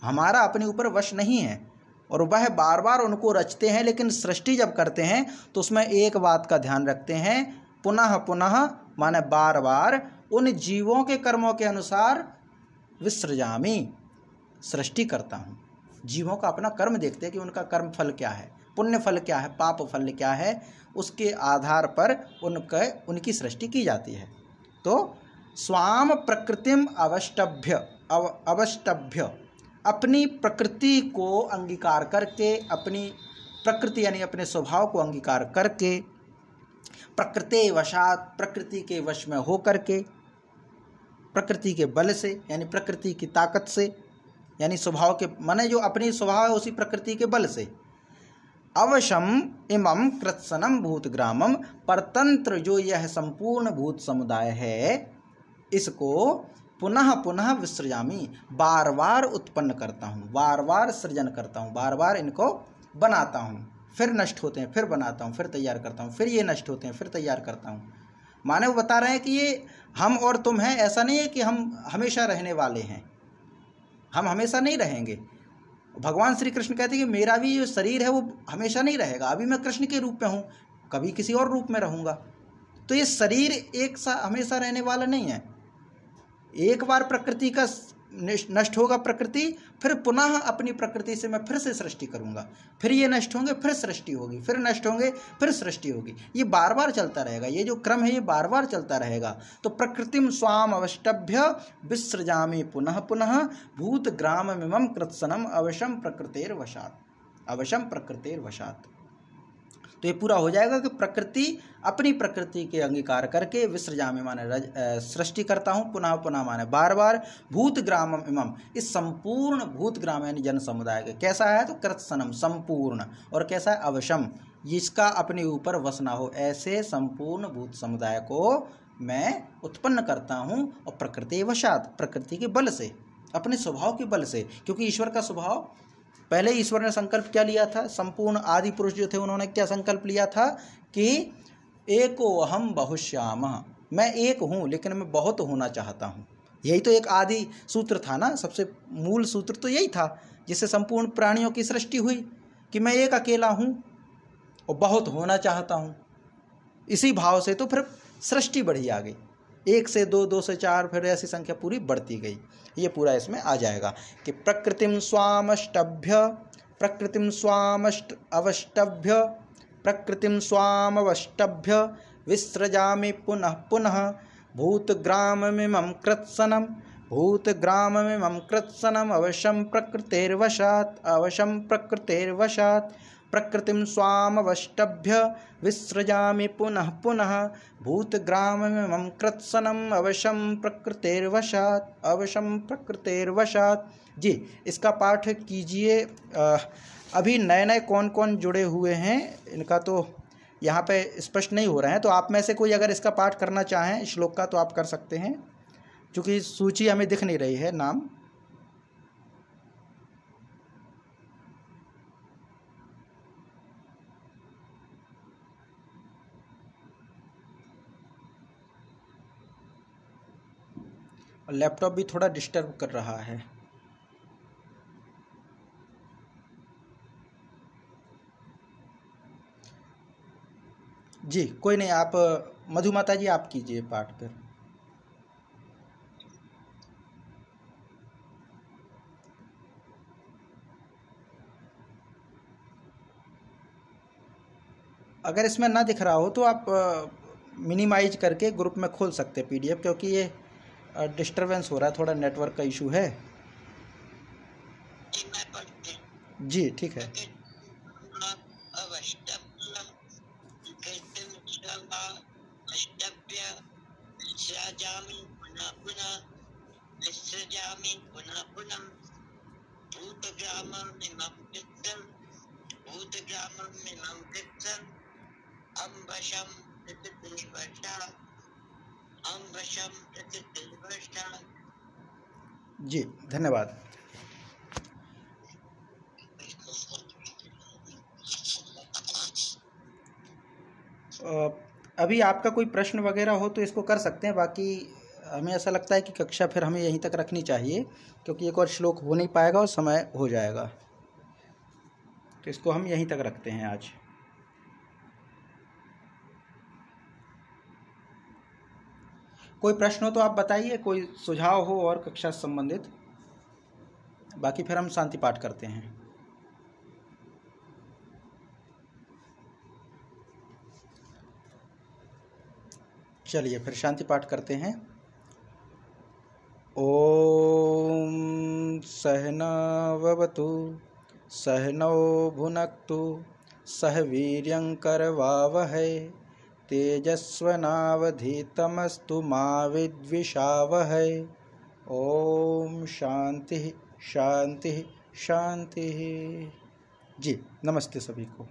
हमारा अपने ऊपर वश नहीं है, और वह बार बार उनको रचते हैं, लेकिन सृष्टि जब करते हैं तो उसमें एक बात का ध्यान रखते हैं, पुनः पुनः माने बार बार उन जीवों के कर्मों के अनुसार विसृजामि, सृष्टि करता हूँ। जीवों का अपना कर्म देखते हैं कि उनका कर्म फल क्या है, पुण्य फल क्या है, पाप फल क्या है, उसके आधार पर उनकी सृष्टि की जाती है। तो स्वाम प्रकृतिम अवष्टभ्य अपनी प्रकृति को अंगीकार करके, अपनी प्रकृति यानी अपने स्वभाव को अंगीकार करके, प्रकृते वशात प्रकृति के वश में हो करके, प्रकृति के बल से यानी प्रकृति की ताकत से, यानी स्वभाव के माने जो अपनी स्वभाव है उसी प्रकृति के बल से, अवशम इमं कृत्सनम भूतग्रामम, परतंत्र जो यह संपूर्ण भूत समुदाय है इसको पुनः पुनः विसृजामि, बार बार उत्पन्न करता हूँ, बार बार सृजन करता हूँ, बार बार इनको बनाता हूँ, फिर नष्ट होते हैं, फिर बनाता हूँ, फिर तैयार करता हूँ, फिर ये नष्ट होते हैं, फिर तैयार करता हूँ। माने वो बता रहे हैं कि ये हम और तुम हैं, ऐसा नहीं है कि हम हमेशा रहने वाले हैं, हम हमेशा नहीं रहेंगे। भगवान श्री कृष्ण कहते हैं कि मेरा भी जो शरीर है वो हमेशा नहीं रहेगा, अभी मैं कृष्ण के रूप में हूँ, कभी किसी और रूप में रहूँगा। तो ये शरीर एक सा हमेशा रहने वाला नहीं है, एक बार प्रकृति का नष्ट होगा प्रकृति, फिर पुनः अपनी प्रकृति से मैं फिर से सृष्टि करूँगा, फिर ये नष्ट होंगे, फिर सृष्टि होगी, फिर नष्ट होंगे, फिर सृष्टि होगी, ये बार बार चलता रहेगा, ये जो क्रम है ये बार बार चलता रहेगा। तो प्रकृतिम स्वाम अवष्टभ्य विसृजामि पुनः पुनः भूतग्राममिमं कृत्सनम अवशम प्रकृतेर्वशात्, अवशम प्रकृतेर्वशात्। तो ये पूरा हो जाएगा कि प्रकृति अपनी प्रकृति के अंगीकार करके, विसृजामि माने सृष्टि करता हूँ, पुनः पुनः माने बार बार, भूतग्रामम इमम इस संपूर्ण भूतग्राम यानी जन समुदाय के, कैसा है तो कृत्सनम संपूर्ण, और कैसा है अवशम जिसका अपने ऊपर वश ना हो, ऐसे संपूर्ण भूत समुदाय को मैं उत्पन्न करता हूँ, और प्रकृति वशात प्रकृति के बल से, अपने स्वभाव के बल से। क्योंकि ईश्वर का स्वभाव, पहले ईश्वर ने संकल्प क्या लिया था, संपूर्ण आदि पुरुष जो थे उन्होंने क्या संकल्प लिया था कि एको अहम बहुश्यामः, मैं एक हूँ लेकिन मैं बहुत होना चाहता हूँ। यही तो एक आदि सूत्र था ना, सबसे मूल सूत्र तो यही था जिससे संपूर्ण प्राणियों की सृष्टि हुई कि मैं एक अकेला हूँ और बहुत होना चाहता हूँ। इसी भाव से तो फिर सृष्टि बढ़ी आ गई, 1 से 2, 2 से 4, फिर ऐसी संख्या पूरी बढ़ती गई। ये पूरा इसमें आ जाएगा कि प्रकृतिम स्वामष्टभ्य, प्रकृतिम अवष्टभ्य, प्रकृतिम स्वामवष्टभ्य विसृजामि पुनः पुनः भूतग्राममिमं कृत्सनम भूतग्राममिमं कृत्स्नम् अवशं प्रकृतेर्वशात् प्रकृतिं स्वामवष्टभ्य विसृजामि पुनः पुनः। भूतग्राममिमं कृत्स्नम् अवशं प्रकृतेर्वशात्। जी, इसका पाठ कीजिए। अभी नए नए कौन कौन जुड़े हुए हैं इनका तो यहाँ पे स्पष्ट नहीं हो रहा है, तो आप में से कोई अगर इसका पाठ करना चाहें श्लोक का तो आप कर सकते हैं, क्योंकि सूची हमें दिख नहीं रही है नाम। और लैपटॉप भी थोड़ा डिस्टर्ब कर रहा है। जी कोई नहीं, आप मधुमाता जी आप कीजिए पाठ फिर। अगर इसमें ना दिख रहा हो तो आप मिनिमाइज करके ग्रुप में खोल सकते हैं PDF, क्योंकि ये डिस्टरबेंस हो रहा है, थोड़ा नेटवर्क का इशू है। जी ठीक है। जी धन्यवाद। अभी आपका कोई प्रश्न वगैरह हो तो इसको कर सकते हैं, बाकी हमें ऐसा लगता है कि कक्षा फिर हमें यहीं तक रखनी चाहिए, क्योंकि एक और श्लोक हो नहीं पाएगा और समय हो जाएगा, तो इसको हम यहीं तक रखते हैं आज। कोई प्रश्न हो तो आप बताइए, कोई सुझाव हो और कक्षा से संबंधित, बाकी फिर हम शांति पाठ करते हैं। चलिए फिर शांति पाठ करते हैं। ओम सहनाववतु सहनौ भुनक्तु सह वीर्यं करवावहै तेजस्वनावधीतमस्तु मा विद्विषावहै। ओम शांति शांति शांति। जी नमस्ते सभी को।